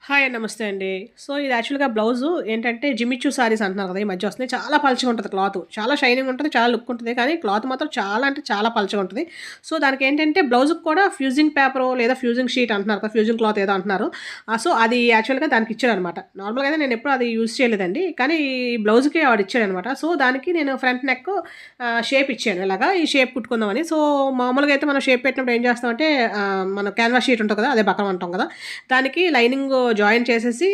Hi నమస్తే అండి. So, ఇది యాక్చువల్‌గా బ్లౌజు ఏంటంటే జిమ్మిచ్చూ సారీస్ అంటున్నారు కదా! ఈ మధ్య వస్తున్నాయి. చాలా పలుచగా ఉంటది క్లాతు. చాలా షైనింగ్ ఉంటది. చాలా లుక్ ఉంటది. కానీ క్లాత్ మాత్రం చాలా అంటే చాలా పలుచగా ఉంటది. సో, దానికేంటంటే బ్లౌజ్‌కి కూడా ఫ్యూజింగ్ పేపరో లేదా ఫ్యూజింగ్ షీట్ అంటున్నారు కదా! ఫ్యూజింగ్ క్లాత్ ఏదో అంటున్నారు. సో, అది యాక్చువల్‌గా దానికి ఇచ్చాడనమాట. నార్మల్‌గా అయితే నేను ఎప్పుడు అది యూజ్ చేయలేదండి. కానీ ఈ బ్లౌజ్‌కి వాడు ఇచ్చాడనమాట. సో, దానికి నేను ఫ్రంట్ నెక్ షేప్ ఇచ్చాను. ఇలాగా ఈ షేప్ కుట్టుకుందామని. సో, మామూలుగా అయితే మనం షేప్ పెట్టినప్పుడు ఏం చేస్తామంటే మన క్యాన్వాస్ షీట్ ఉంటది కదా! అదే బకరం అంటాం కదా! దానికి లైనింగ్ జాయిన్ చేసేసి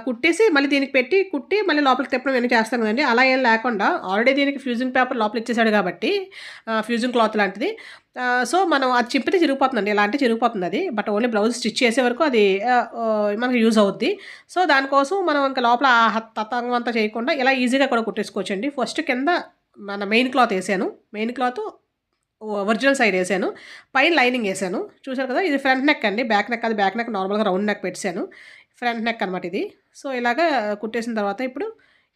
కుట్టేసి మళ్ళీ దీనికి పెట్టి కుట్టి మళ్ళీ లోపలికి తిప్పడం ఇవన్నీ చేస్తాం కదండీ. అలా ఏం లేకుండా ఆల్రెడీ దీనికి ఫ్యూజింగ్ పేపర్ లోపల ఇచ్చేసాడు కాబట్టి ఫ్యూజింగ్ క్లాత్ లాంటిది. సో, మనం అది చింపితే చిరిగిపోతుందండి. ఇలా అంటే చిరిగిపోతుందది. బట్ ఓన్లీ బ్లౌజ్ స్టిచ్ చేసే వరకు అది మనకి యూజ్ అవుద్ది. సో, దానికోసం మనం ఇంక లోపల తతంగం అంతా చేయకుండా ఇలా ఈజీగా కూడా కుట్టేసుకోవచ్చండి. ఫస్ట్ కింద మన మెయిన్ క్లాత్ ఏసాను. మెయిన్ క్లాత్ ఒరిజినల్ సైడ్ ఏసాను. పైన లైనింగ్ ఏసాను. చూసారు కదా! ఇది ఫ్రంట్ నెక్ అండి. బ్యాక్ నెక్ కాదు. బ్యాక్ నెక్ నార్మల్‌గా రౌండ్ నెక్ పెట్టేసాను. ఫ్రంట్ నెక్ అనమాట ఇది. సో, ఇలాగా కుట్టేసిన తర్వాత ఇప్పుడు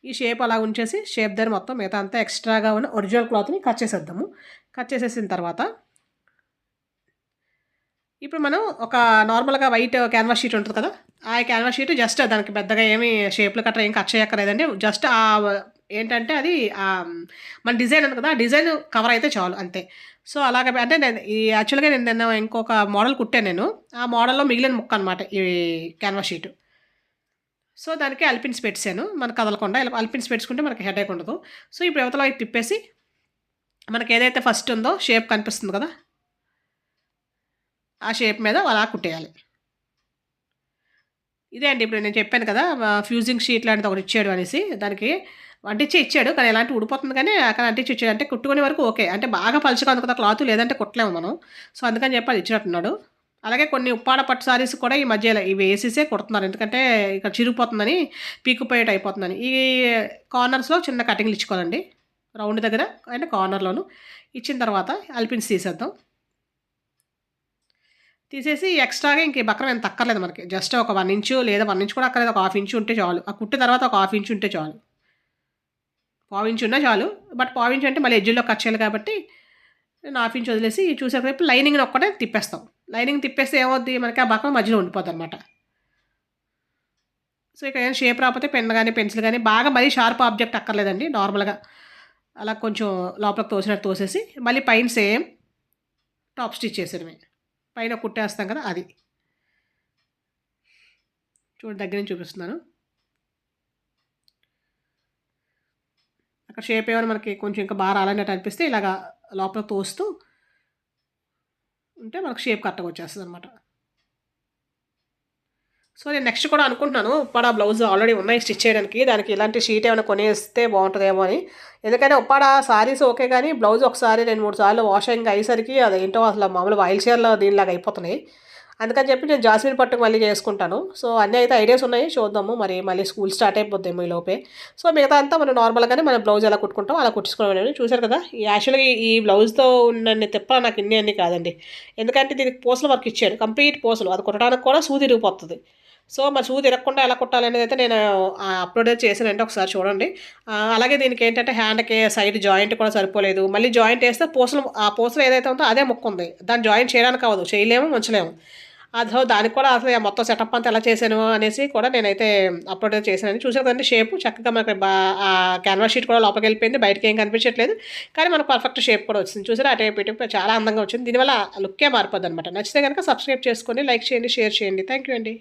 ఈ షేప్ అలా ఉంచేసి షేప్ దగ్గర మొత్తం మిగతా అంతా ఎక్స్‌ట్రాగా ఉన్న ఒరిజినల్ క్లాత్‌ని కట్ చేసేద్దాము. కట్ చేసేసిన తర్వాత ఇప్పుడు మనం ఒక నార్మల్‌గా వైట్ క్యాన్వాస్ షీట్ ఉంటది కదా! ఆ క్యాన్వాస్ షీట్ జస్ట్ దానికి పెద్దగా ఏమి షేప్‌లు గట్రా ఏం కట్ చేయక్కర్లేదండి. జస్ట్ ఏంటంటే అది మన డిజైన్ ఉంది కదా! ఆ డిజైన్ కవర్ అయితే చాలు అంతే. సో, అలాగ అంటే నేను యాక్చువల్‌గా నేను నిన్న ఇంకొక మోడల్ కుట్టాను నేను. ఆ మోడల్‌లో మిగిలిన ముక్క అనమాట ఈ క్యాన్వాస్ షీట్. సో, దానికి అల్పిన్స్ పెట్టేసాను. మనకు కదలకుండా ఇలా అల్పిన్స్ పెట్టేసుకుంటే మనకి హెడేక్ ఉండదు. సో, ఇప్పుడు ఇవతల వైపు తిప్పేసి మనకేదైతే ఫస్ట్ ఉందో షేప్ కనిపిస్తుంది కదా! ఆ షేప్ మీద అలా కుట్టేయాలి. ఇదే అండి ఇప్పుడు నేను చెప్పాను కదా! ఫ్యూజింగ్ షీట్ లాంటిది ఒకటి ఇచ్చాడు అనేసి. దానికి అంటించే ఇచ్చాడు. కానీ ఎలాంటి ఊడిపోతుంది కానీ అక్కడ అంటించి ఇచ్చాడు. అంటే కుట్టుకునే వరకు ఓకే. అంటే బాగా పలుచగా ఉంది కదా క్లాత్ లేదంటే కుట్టలేము మనం. సో, అందుకని చెప్పి అది ఇచ్చినట్టున్నాడు. అలాగే కొన్ని ఉప్పాడ పట్టు సారీస్ కూడా ఈ మధ్య ఇవి ఏసేసే కుడుతున్నారు. ఎందుకంటే ఇక్కడ చిరిగిపోతుందని, పీక్కుపోయేటి అయిపోతుందని. ఈ కార్నర్స్‌లో చిన్న కటింగ్‌లు ఇచ్చుకోవాలండి. రౌండ్ దగ్గర అంటే కార్నర్‌లోను. ఇచ్చిన తర్వాత అల్పిన్స్ తీసేద్దాం. తీసేసి ఎక్స్‌ట్రాగా ఇంక ఈ బక్రం ఎంత అక్కర్లేదు మనకి. జస్ట్ ఒక 1 ఇంచు లేదా 1 ఇంచ్ కూడా అక్కర్లేదు. ఒక హాఫ్ ఇంచ్ ఉంటే చాలు. ఆ కుట్టిన తర్వాత ఒక హాఫ్ ఇంచ్ ఉంటే చాలు. పావించ్ ఉన్నా చాలు. బట్ పావించ్ అంటే మళ్ళీ ఎడ్జ్‌లో కట్ చేయాలి కాబట్టి నేను హాఫ్ ఇంచ్ వదిలేసి చూసారు వైపు లైనింగ్‌ని ఒక్కటే తిప్పేస్తాం. లైనింగ్ తిప్పేస్తే ఏమవుద్ది మనకి ఆ బక్రం మధ్యలో ఉండిపోద్దనమాట. సో, ఇక ఏం షేప్ రాకపోతే పెన్ గాని, పెన్సిల్ గాని బాగా మరీ షార్ప్ ఆబ్జెక్ట్ అక్కర్లేదండి. నార్మల్‌గా అలా కొంచెం లోపలికి తోసినట్టు తోసేసి మళ్ళీ పైన సేమ్ టాప్ స్టిచ్ చేసేయడమే. పైన కుట్టేస్తాం కదా! అది. చూడండి దగ్గర నుంచి చూపిస్తున్నాను. అక్కడ షేప్ ఏమైనా మనకి కొంచెం ఇంకా బాగా రాలన్నట్టు అనిపిస్తే ఇలాగా లోపల తోస్తూ ఉంటే మనకు షేప్ కరెక్ట్‌గా వచ్చేస్తదనమాట. సో, నేను నెక్స్ట్ కూడా అనుకుంటున్నాను. ఉప్పాడ బ్లౌజ్ ఆల్రెడీ ఉన్నాయి స్టిచ్ చేయడానికి. దానికి ఇలాంటి షీట్ ఏమైనా కొనేస్తే బావుంటదేమో అని. ఎందుకంటే ఉప్పాడ సారీస్ ఓకే గానీ, బ్లౌజ్ ఒకసారి 2, 3 సార్లు వాషింగ్ అయ్యేసరికి అదేంటో అసలు మామూలుగా ఆయిల్ చీరల దీనిలాగా అయిపోతున్నాయి. అందుకని చెప్పి నేను జాస్మిన్ పట్టుకు మళ్ళీ చేసుకుంటాను. సో, అన్నీ అయితే ఐడియాస్ ఉన్నాయి. చూద్దాము మరి మళ్ళీ స్కూల్ స్టార్ట్ అయిపోద్దేమో ఈలోపే. సో, మిగతా అంతా మనం నార్మల్‌గానే మనం బ్లౌజ్ ఎలా కుట్టుకుంటామో అలా కుట్టేసుకోవడమేనండి. చూసారు కదా! యాక్చువల్‌గా ఈ బ్లౌజ్‌తో ఉన్నన్ని తిప్పలు నాకు ఇన్ని అన్ని కాదండి. ఎందుకంటే దీనికి పూసల వర్క్ ఇచ్చాడు. కంప్లీట్ పూసలు. అది కుట్టడానికి కూడా సూది ఇరిగిపోతది. సో, మరి సూది ఇరగకుండా ఎలా కుట్టాలనేదైతే నేను అప్‌లోడ్ చేశానండి ఒకసారి చూడండి. అలాగే దీనికేంటంటే హ్యాండ్‌కి సైడ్ జాయింట్ కూడా సరిపోలేదు. మళ్ళీ జాయింట్ ఏస్తే ఆ పూసలు ఏదైతే ఉందో అదే ముక్కుంది. దాన్ని జాయింట్ చేయడానికి అవ్వదు. చేయలేము, ఉంచలేము. సో, దానికి కూడా అసలు మొత్తం సెటప్ అంతా ఎలా చేశాను అనేసి కూడా నేనైతే అప్‌లోడ్ చేశానండి. చూసారు కదండీ షేపు చక్కగా మనకి క్యాన్వాస్ షీట్ కూడా లోపలికెళ్ళిపోయింది. బయటకేం కనిపించట్లేదు. కానీ మనకు పర్ఫెక్ట్ షేప్ కూడా వచ్చింది. చూసారా అటువైపు ఇటువైపు చాలా అందంగా వచ్చింది. దీనివల్ల లుక్కే మారిపోద్దనమాట. నచ్చితే గనుక సబ్స్క్రైబ్ చేసుకొని, లైక్ చేయండి, షేర్ చేయండి. థాంక్ యూ అండి.